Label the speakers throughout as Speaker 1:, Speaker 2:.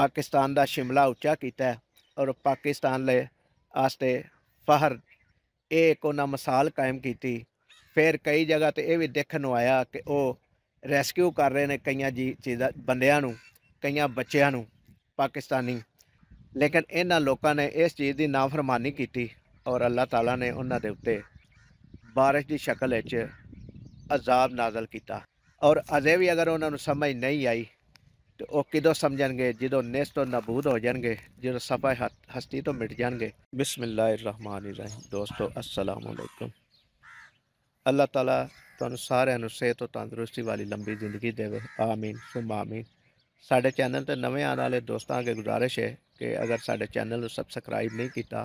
Speaker 1: पाकिस्तान का शिमला उच्चा किया और पाकिस्तान ले आस्ते फहर एक उन्हें मिसाल कायम की। फिर कई जगह तो यह भी देखने को आया कि वह रेस्क्यू कर रहे हैं कई चीज़ा बंदियां नूं, कई बच्चों नूं पाकिस्तानी। लेकिन इन्होंने लोगों ने इस चीज़ की नाफरमानी की और अल्लाह ताला ने उन्होंने उत्ते बारिश की शक्ल अजाब नाजल किया। और अजे भी अगर उन्होंने समझ नहीं आई तो वह किदों समझणगे जो निस तो नबूद हो जाएंगे, जो सफ़ा हस्ती तो मिट जाएंगे। बिस्मिल्लाहिर्रहमानिर्रहीम। दोस्तों अस्सलाम वालेकुम। अल्लाह ताला तुहानू सारिਆਂ ਨੂੰ सेहत और तंदुरुस्ती वाली लंबी जिंदगी देवे, आमीन सुम आमीन। साडे चैनल ते नवे आने वाले दोस्तों अगे गुजारिश है कि अगर साडे चैनल को सबसक्राइब नहीं किया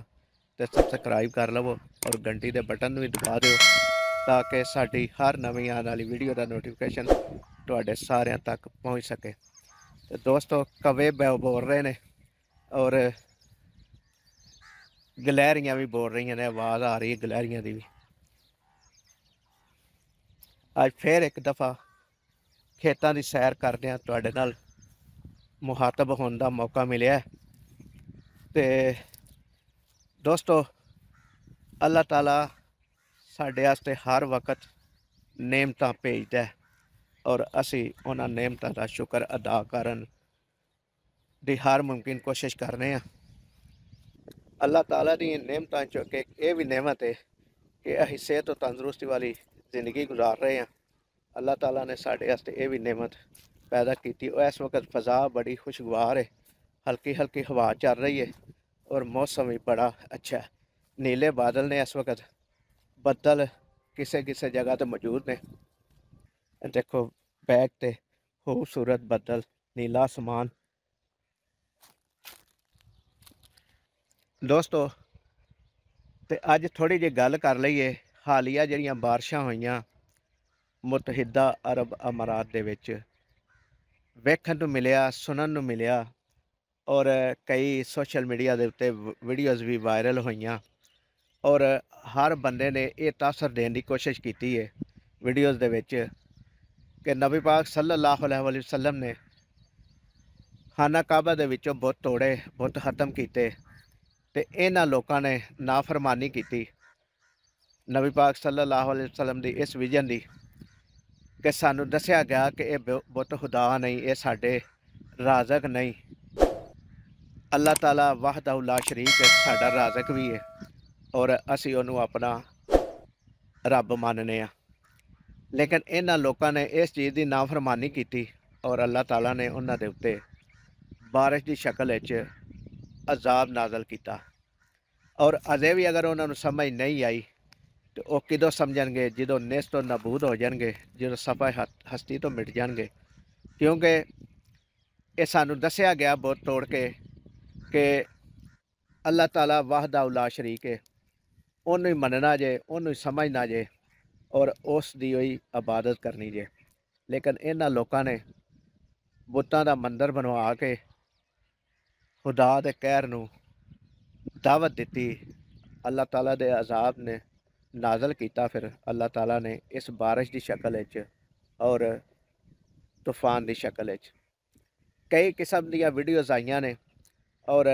Speaker 1: तो सबसक्राइब कर लवो और घंटी के बटन भी दबा दो ताकि साडी हर नवी आने वाली वीडियो का नोटिफिकेशन तुहाडे सारिਆਂ तक पहुँच सके। तो दोस्तों कवे बोल रहे हैं और गलहरियां भी बोल रही ने, आवाज़ आ रही है गलहरियां की भी। अज फिर एक दफ़ा खेतों की सैर करदे तुहाडे नाल मुखातब होने का मौका मिले। तो दोस्तों अल्लाह ताला साडे वास्ते हर वक्त नेमतां भेजदा है और असी उन्हां नेमतां का शुक्र अदा करन दी हर मुमकिन कोशिश कर रहे हैं। अल्लाह ताला दी नेमतां चो ये भी नेमत है कि असीं सेहत और तंदुरुस्ती वाली ज़िंदगी गुजार रहे हैं। अल्लाह ताला ने साडे वास्ते ये भी नेमत पैदा की। इस वक्त फ़ज़ा बड़ी खुशगवार है, हल्की हल्की हवा चल रही है और मौसम भी बड़ा अच्छा है। नीले बादल ने इस वक्त, बदल किसे किसे जगह तो मौजूद ने। देखो बैक ते खूबसूरत बदल, नीला आसमान। दोस्तों तो अज थोड़ी जी गल कर लईए हालिया जिहड़ियां बारिशां होईयां मुतहिदा अरब अमारात दे विच वेखण नूं मिलिया, सुनन नूं मिलिया और कई सोशल मीडिया के उत्ते वीडियोज़ भी वायरल होईयां और हर बंदे ने यह तासर देने की कोशिश की है वीडियोज़ दे विच कि नबी पाक सल्लल्लाहु अलैहि वसल्लम ने खाना काबा दे विचों बुत तोड़े, बुत खत्म किए ते इन्हां लोकां ने नाफरमानी की नबी पाक सल्लल्लाहु अलैहि वसल्लम की इस विजन की कि सानू दस्या गया कि यह बुत खुदा नहीं, ये साडे राज़क नहीं। अल्लाह ताला वहदहू ला शरीक साडा राज़क भी है और असी उन्होंने अपना रब मानने आ। लेकिन इन्हां लोकां ने इस चीज़ की नाफरमानी की और अल्लाह ताला ने उन्होंने उत्ते बारिश की शक्ल अजाब नाजल किया। और अजे भी अगर उन्होंने समझ नहीं आई तो वह किदों समझणगे जो निस तो नबूद हो जाएंगे, जो सफ़ा हस्ती तो मिट जाएंगे। क्योंकि ये सानू दस्या गया बुत तोड़ के कि अल्लाह ताला वहदहू ला शरीक है, उन्होंने ही मनना जे, उन्होंने ही समझना जे और उसकी ही इबादत करनी जे। लेकिन इन्हां लोकां ने बुतां दा मंदिर बनवा के खुदा दे कहर नूं दावत दी। अल्लाह ताला दे अजाब ने नाजल किया। फिर अल्लाह ताला ने इस बारिश की शक्ल और तूफान की शक्ल कई किस्म दी वीडियोज़ आईयां ने और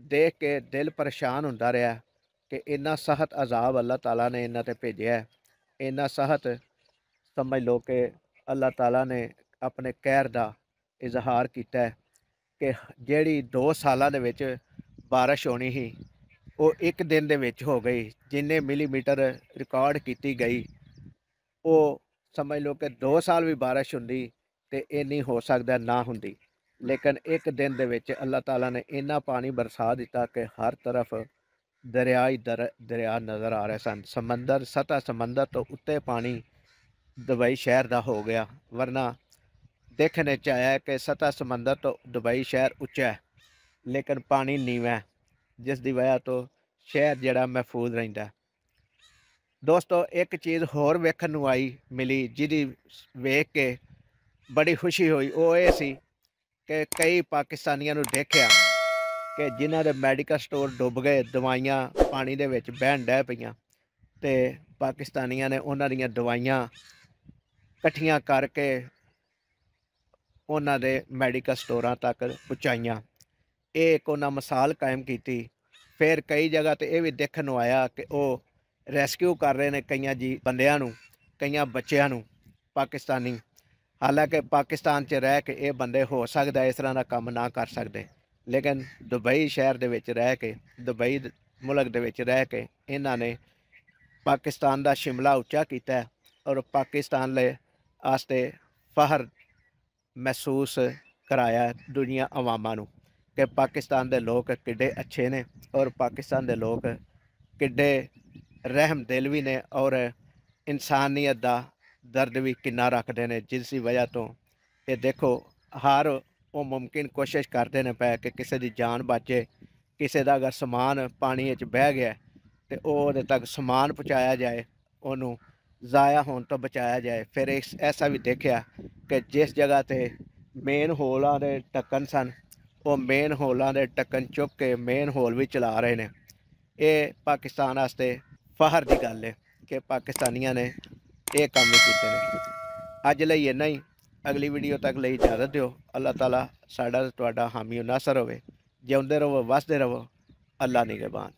Speaker 1: देख के दिल परेशान होंदा रहा कि इन्ना सख्त अजाब अल्लाह ताला ने इन्हां ते भेजिया है। इन्ना सख्त समझ लो कि अल्लाह ताला ने अपने कहर का इजहार किया है कि जिहड़ी 2 सालां दे विच बारिश होनी ही वो एक दिन दे विच हो गई। जिन्ने मिलीमीटर रिकॉर्ड की गई वो समझ लो कि 2 साल भी बारिश हुंदी ते इन्नी हो सकदा ना हुंदी। लेकिन एक दिन दे विच अल्लाह ताला ने इन्ना पानी बरसा दिता कि हर तरफ दरिया ही दरिया नज़र आ रहे सन। समंदर, सतह समंदर तो उत्ते पानी दुबई शहर का हो गया, वरना देखने च आया है कि सतह समंदर तो दुबई शहर उच्चा है लेकिन पानी नीवा है, जिस दी वजह तो शहर जड़ा महफूज रहिंदा है। दोस्तों एक चीज़ होर वेखण नूं आई मिली जिहदी वेख के बड़ी खुशी हुई, वो ये सी कि कई पाकिस्तानियों नूं देखिया कि जिन्हां दे मैडिकल स्टोर डुब गए, दवाइयां पानी दे विच बहन डै पईयां ते पाकिस्तानियों ने उन्हां दीयां दवाइयां कट्ठियां करके ਉਹਨਾਂ ਦੇ ਮੈਡੀਕਲ ਸਟੋਰਾਂ ਤੱਕ ਪਹੁੰਚਾਈਆਂ। ਇਹ ਇੱਕ ਉਹਨਾਂ ਮਿਸਾਲ ਕਾਇਮ ਕੀਤੀ। ਫਿਰ ਕਈ ਜਗ੍ਹਾ 'ਤੇ ਇਹ ਵੀ ਦੇਖਣ ਨੂੰ ਆਇਆ ਕਿ ਉਹ ਰੈਸਕਿਊ ਕਰ ਰਹੇ ਨੇ ਕਈਆਂ ਬੰਦਿਆਂ ਨੂੰ, ਕਈਆਂ ਬੱਚਿਆਂ ਨੂੰ ਪਾਕਿਸਤਾਨੀ। ਹਾਲਾਂਕਿ ਪਾਕਿਸਤਾਨ 'ਚ ਰਹਿ ਕੇ ਇਹ ਬੰਦੇ ਹੋ ਸਕਦਾ ਇਸ ਤਰ੍ਹਾਂ ਦਾ ਕੰਮ ਨਾ ਕਰ ਸਕਦੇ, ਲੇਕਿਨ ਦੁਬਈ ਸ਼ਹਿਰ ਦੇ ਵਿੱਚ ਰਹਿ ਕੇ, ਦੁਬਈ ਮੁਲਕ ਦੇ ਵਿੱਚ ਰਹਿ ਕੇ ਇਹਨਾਂ ਨੇ ਪਾਕਿਸਤਾਨ ਦਾ ਸ਼ਿਮਲਾ ਉੱਚਾ ਕੀਤਾ ਔਰ ਪਾਕਿਸਤਾਨ ਲਈ ਵਾਸਤੇ ਫਖਰ ਮਹਿਸੂਸ ਕਰਾਇਆ ਦੁਨੀਆ ਅਵਾਮਾਂ ਨੂੰ ਕਿ ਪਾਕਿਸਤਾਨ ਦੇ ਲੋਕ ਕਿੱਡੇ ਅੱਛੇ ਨੇ ਔਰ ਪਾਕਿਸਤਾਨ ਦੇ ਲੋਕ ਕਿੱਡੇ ਰਹਿਮ ਦਿਲ ਵੀ ਨੇ ਔਰ ਇਨਸਾਨੀਅਤ ਦਾ ਦਰਦ ਵੀ ਕਿੰਨਾ ਰੱਖਦੇ ਨੇ, ਜਿਸ ਦੀ ਵਜ੍ਹਾ ਤੋਂ ਇਹ ਦੇਖੋ ਹਰ ਉਹ ਮੁਮਕਿਨ ਕੋਸ਼ਿਸ਼ ਕਰਦੇ ਨੇ ਪਏ ਕਿ ਕਿਸੇ ਦੀ ਜਾਨ ਬਚੇ। ਕਿਸੇ ਦਾ ਅਗਰ ਸਮਾਨ ਪਾਣੀ ਵਿੱਚ ਬਹਿ ਗਿਆ ਤੇ ਉਹਦੇ ਤੱਕ ਸਮਾਨ ਪਹੁੰਚਾਇਆ ਜਾਏ, ਉਹਨੂੰ ਜ਼ਾਇਆ ਹੋਣ ਤੋਂ ਬਚਾਇਆ ਜਾਏ। ਫਿਰ ਐਸਾ ਵੀ ਦੇਖਿਆ ਕਿ ਜਿਸ ਜਗ੍ਹਾ 'ਤੇ ਮੇਨ ਹੋਲਾਂ ਦੇ ਢੱਕਣ ਸਨ, ਉਹ ਮੇਨ ਹੋਲਾਂ ਦੇ ਢੱਕਣ ਚੁੱਕ ਕੇ ਮੇਨ ਹੋਲ ਵੀ ਚਲਾ ਰਹੇ ਨੇ। ਇਹ ਪਾਕਿਸਤਾਨ ਵਾਸਤੇ ਫਖਰ ਦੀ ਗੱਲ ਹੈ ਕਿ ਪਾਕਿਸਤਾਨੀਆਂ ਨੇ ਇਹ ਕੰਮ ਹੀ ਕੀਤੇ ਨੇ। ਅੱਜ ਲਈ ਇੰਨਾ ਹੀ। ਅਗਲੀ ਵੀਡੀਓ ਤੱਕ ਲਈ ਇਜਾਜ਼ਤ ਦਿਓ। ਅੱਲਾਹ ਤਾਲਾ ਸਾਡਾ ਤੇ ਤੁਹਾਡਾ ਹਾਮੀ ਨਾਸਰ ਹੋਵੇ। ਜਿਉਂਦੇ ਰਹੋ, ਵਸਦੇ ਰਹੋ। ਅੱਲਾ ਨਿਗਹਿਬਾਨ।